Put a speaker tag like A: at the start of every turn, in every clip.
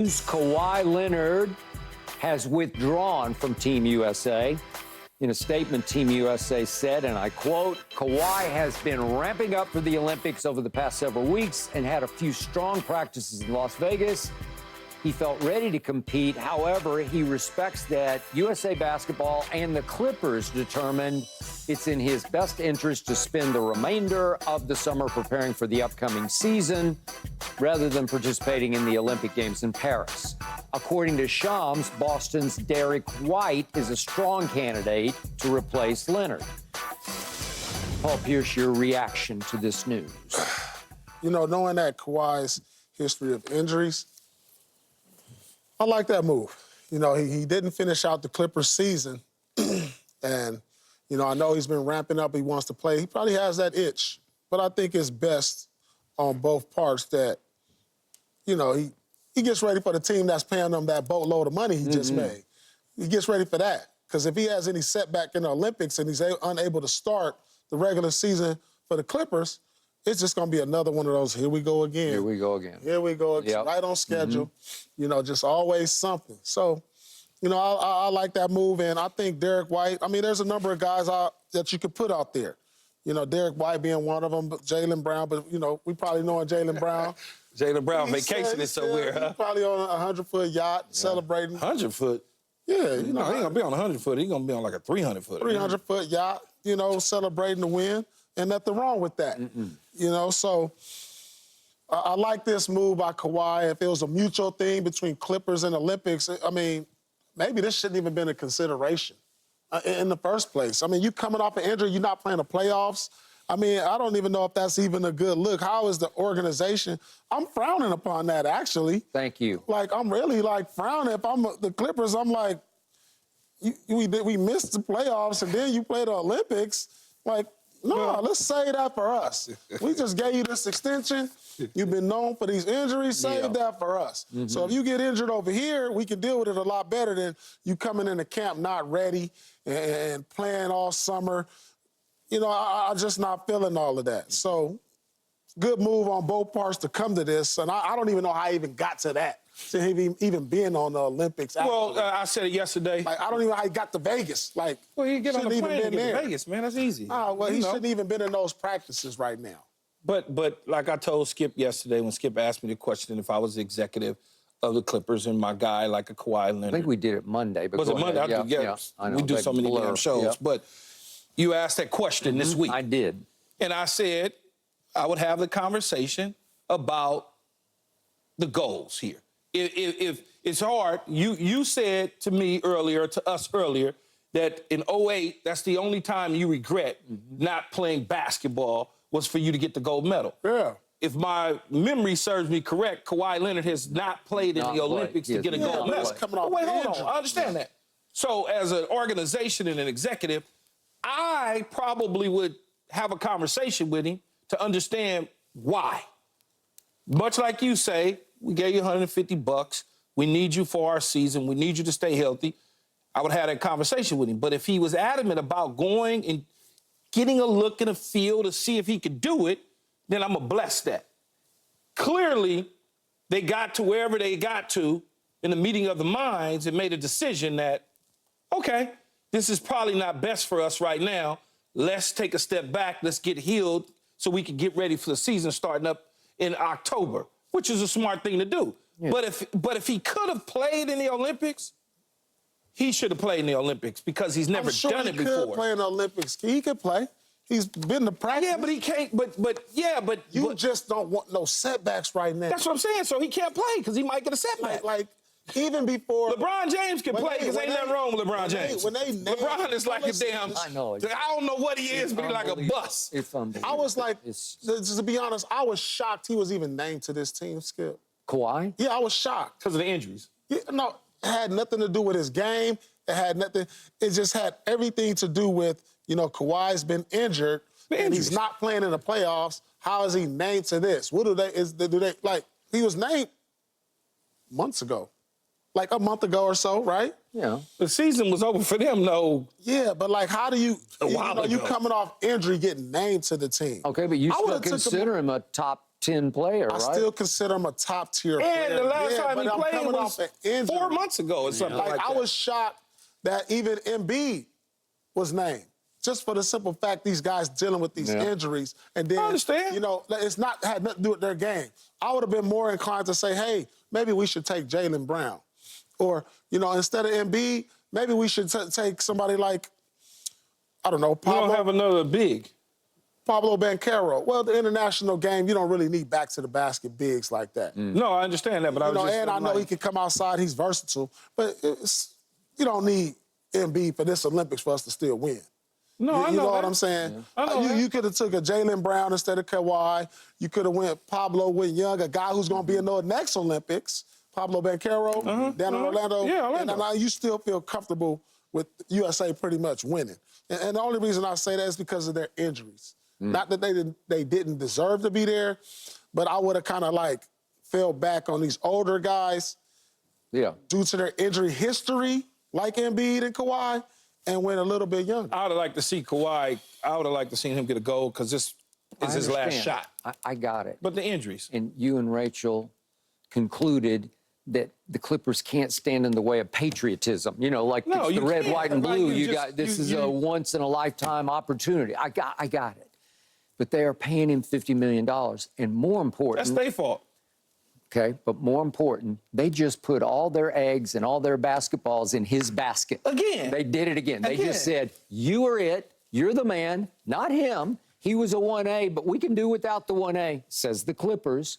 A: Kawhi Leonard has withdrawn from Team USA. In a statement, Team USA said, and I quote, "Kawhi has been ramping up for the Olympics over the past several weeks and had a few strong practices in Las Vegas. He felt ready to compete. However, he respects that USA Basketball and the Clippers determined it's in his best interest to spend the remainder of the summer preparing for the upcoming season rather than participating in the Olympic Games in Paris." According to Shams, Boston's Derek White is a strong candidate to replace Leonard. Paul Pierce, your reaction to this news?
B: You know, knowing that Kawhi's history of injuries, I like that move. You know, he didn't finish out the Clippers season. And, you know, I know he's been ramping up. He wants to play. He probably has that itch. But I think it's best on both parts that, you know, he gets ready for the team that's paying him that boatload of money he just made. He gets ready for that. Because if he has any setback in the Olympics and he's unable to start the regular season for the Clippers, it's just going to be another one of those, here we go again.
A: Here we go again.
B: Here we go again. Yep. Right on schedule. You know, just always something. So, you know, I like that move. And I think Derek White, I mean, there's a number of guys that you could put out there. You know, Derek White being one of them, but Jaylen Brown. But, you know, we probably know Jaylen Brown.
C: Jaylen Brown vacationing somewhere, huh?
B: He's probably on a 100-foot yacht celebrating.
C: 100-foot?
B: Yeah, you know.
C: He ain't going to be on a 100-foot. He's going to be on like a 300-foot.
B: 300-foot yacht, you know, celebrating the win. And nothing wrong with that. You know, so I like this move by Kawhi. If it was a mutual thing between Clippers and Olympics, I mean, maybe this shouldn't even been a consideration in the first place. I mean, you coming off an injury, you're not playing the playoffs. I mean, I don't even know if that's even a good look. How is the organization? I'm frowning upon that, actually.
A: Thank you.
B: Like, I'm really, like, frowning. If I'm the Clippers, I'm like, we missed the playoffs, and then you play the Olympics. Like, no, let's save that for us. We just gave you this extension. You've been known for these injuries. Save that for us. So if you get injured over here, we can deal with it a lot better than you coming into camp not ready and playing all summer. You know, I'm just not feeling all of that. So good move on both parts to come to this. And I don't even know how I even got to that, to him even being on the Olympics.
C: Well, I said it yesterday.
B: Like, I don't even know how he got to Vegas. Like,
C: well, he get on the plane to get
B: there.
C: to Vegas, man. That's easy.
B: Well, he shouldn't even been in those practices right now.
C: But like I told Skip yesterday when Skip asked me the question if I was the executive of the Clippers and my guy like a Kawhi Leonard.
A: I think we did it Monday. But
C: was it Monday? Yeah, I know. We do so many damn shows. Yeah. But you asked that question this week.
A: I did.
C: And I said I would have the conversation about the goals here. If it's hard, you said to me earlier, to us earlier, that in 2008, that's the only time you regret not playing basketball was for you to get the gold medal.
B: Yeah.
C: If my memory serves me correct, Kawhi Leonard has not played in the Olympics to get a gold medal. Wait, hold on. I understand that. So as an organization and an executive, I probably would have a conversation with him to understand why. Much like you say, we gave you $150. We need you for our season. We need you to stay healthy. I would have that conversation with him. But if he was adamant about going and getting a look and a feel to see if he could do it, then I'm going to bless that. Clearly, they got to wherever they got to in the meeting of the minds and made a decision that, okay, this is probably not best for us right now. Let's take a step back. Let's get healed so we can get ready for the season starting up in October, which is a smart thing to do. Yeah. But if he could have played in the Olympics, he should have played in the Olympics because he's never done it before.
B: He could play in the Olympics. He could play. He's been to practice.
C: Yeah, but he can't. But
B: you just don't want no setbacks right now.
C: That's what I'm saying. So he can't play because he might get a setback.
B: Like even before
C: LeBron James can play because ain't nothing wrong with LeBron James. LeBron is like a damn.
A: I know.
C: I don't know what he is, but he's like a bus.
A: It's unbelievable.
B: I was like, to be honest, I was shocked he was even named to this team, Skip.
A: Kawhi?
B: Yeah, I was shocked.
C: Because of the injuries.
B: Yeah, no, it had nothing to do with his game. It had nothing. It just had everything to do with, you know, Kawhi's been injured and he's not playing in the playoffs. How is he named to this? What do they like? He was named months ago. Like a month ago or so, right?
A: Yeah.
C: The season was over for them, though.
B: Yeah, but like, how do you coming off injury getting named to the team?
A: Okay, but you still consider him a top 10 player, right?
B: I still consider him a top-tier player.
C: And the last time he
B: I'm
C: played
B: coming
C: was
B: off an injury.
C: 4 months ago or something like that.
B: I was shocked that even Embiid was named. Just for the simple fact these guys dealing with these injuries. And then,
C: I understand.
B: you know, it's not had nothing to do with their game. I would have been more inclined to say, hey, maybe we should take Jaylen Brown. Or, you know, instead of Embiid, maybe we should take somebody like, I don't know, Pablo.
C: We don't have another big.
B: Pablo Banchero. Well, the international game, you don't really need back-to-the-basket bigs like that.
C: No, I understand that, but
B: I know he can come outside. He's versatile. But you don't need Embiid for this Olympics for us to still win.
C: No,
B: you know what I'm saying? You could have took a Jaylen Brown instead of Kawhi. You could have went Pablo with Young, a guy who's going to be in the next Olympics. Pablo Banchero, down in Orlando.
C: Yeah, Orlando.
B: And you still feel comfortable with USA pretty much winning. And the only reason I say that is because of their injuries. Not that they didn't deserve to be there, but I would have kind of like fell back on these older guys due to their injury history, like Embiid and Kawhi, and went a little bit younger.
C: I would have liked to see Kawhi. I would have liked to see him get a goal because this is his last shot.
A: I got it.
C: But the injuries.
A: And you and Rachel concluded that the Clippers can't stand in the way of patriotism. You know, like
C: No,
A: it's the
C: you
A: red,
C: can't.
A: white, and
C: Like,
A: blue.
C: you
A: This is a once-in-a-lifetime opportunity. I got it. But they are paying him $50 million. And more important...
C: That's their fault.
A: Okay, but more important, they just put all their eggs and all their basketballs in his basket.
C: Again.
A: They did it again. They just said, you are it. You're the man, not him. He was a 1A, but we can do without the 1A, says the Clippers.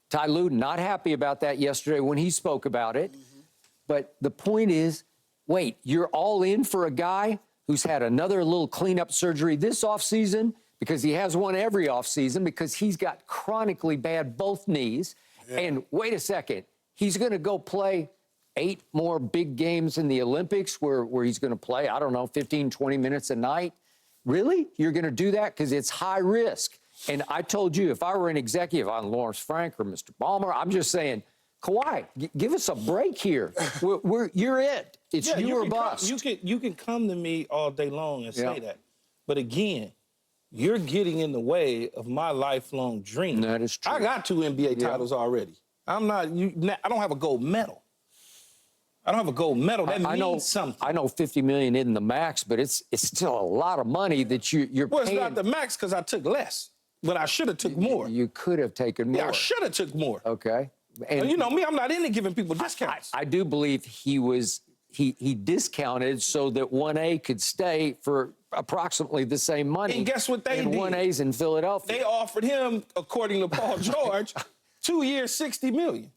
A: Ty Lue not happy about that yesterday when he spoke about it. But the point is, wait, you're all in for a guy who's had another little cleanup surgery this offseason because he has one every offseason because he's got chronically bad both knees. And wait a second, he's going to go play 8 more big games in the Olympics where he's going to play, I don't know, 15, 20 minutes a night. Really? You're going to do that? Because it's high risk. And I told you, if I were an executive on Lawrence Frank or Mr. Ballmer, I'm just saying, Kawhi, give us a break here. You're it. It's you or bust.
C: You can come to me all day long and say that. But again, you're getting in the way of my lifelong dream.
A: That is true.
C: I got 2 NBA titles already. I don't have a gold medal. I don't have a gold medal. That means something.
A: I know 50 million isn't the max, but it's still a lot of money that you're
C: well,
A: paying.
C: It's not the max because I took less, but I should have took more.
A: You could have taken more.
C: Yeah, I should have took more.
A: Okay. And
C: you know me, I'm not into giving people discounts.
A: I do believe he discounted so that 1A could stay for approximately the same money.
C: And guess what they did?
A: 1A's in Philadelphia.
C: They offered him, according to Paul George, 2 years, $60 million.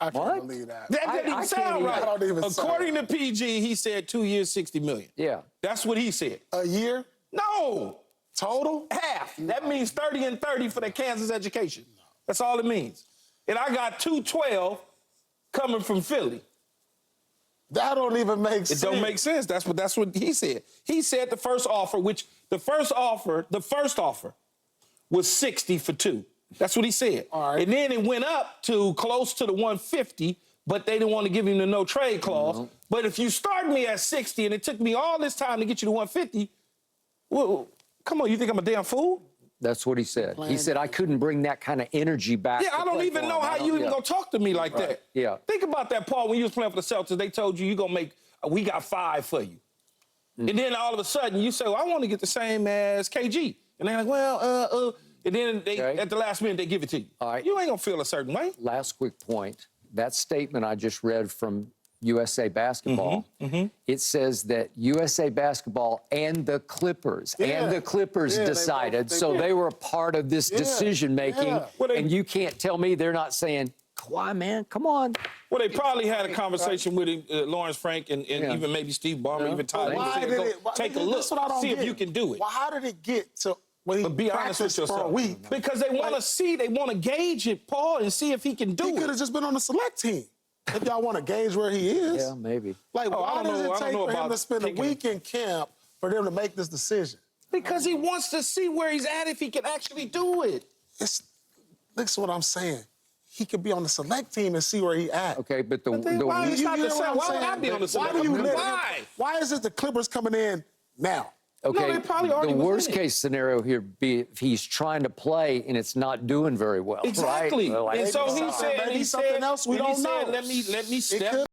B: I can't believe that.
C: That didn't even sound right.
B: That don't even
C: According to PG, he said 2 years, $60 million.
A: Yeah.
C: That's what he said.
B: A year?
C: No.
B: Total?
C: Half. That means 30 and 30 for the Kansas education. That's all it means. And I got 212 coming from Philly.
B: That don't even make sense.
C: It don't make sense. That's what he said. He said the first offer was 60 for 2. That's what he said.
B: All right.
C: And then it went up to close to the 150, but they didn't want to give him the no trade clause. Mm-hmm. But if you start me at 60 and it took me all this time to get you to 150, well, come on, you think I'm a damn fool?
A: That's what he said. He said, I couldn't bring that kind of energy back.
C: Yeah, I don't even know how you even gonna talk to me like that.
A: Yeah.
C: Think about that, Paul, when you was playing for the Celtics, they told you gonna make, we got 5 for you. And then all of a sudden you say, well, I want to get the same as KG. And they're like, well, and then at the last minute they give it to you.
A: All right.
C: You ain't gonna feel a certain way.
A: Last quick point. That statement I just read from USA Basketball, it says that USA Basketball and the Clippers decided, they were a part of this decision-making, and you can't tell me they're not saying, Kawhi, man, come on.
C: Well, they probably had a conversation with Lawrence Frank and even maybe Steve Ballmer, even Tyler. Take a look, see if you can do it.
B: Well, how did it get to when he
C: be honest with yourself.
B: for a week?
C: Because they want to see, they want to gauge it, Paul, and see if he can do it.
B: He could have just been on the select team. If y'all want to gauge where he is.
A: Yeah, maybe.
B: Like, why does it take for him to spend a week in camp for them to make this decision?
C: Because he wants to see where he's at if he can actually do it.
B: Listen what I'm saying. He could be on the select team and see where he at.
A: Okay, but
C: why would I be on the select team?
B: Why is it the Clippers coming in now?
A: Okay,
C: No, they probably already
A: the
C: was
A: worst
C: in it.
A: case scenario here be if he's trying to play and it's not doing very well.
C: Exactly.
A: Right?
C: And so he
B: Maybe
C: said,
B: something else we don't know.
C: Let me step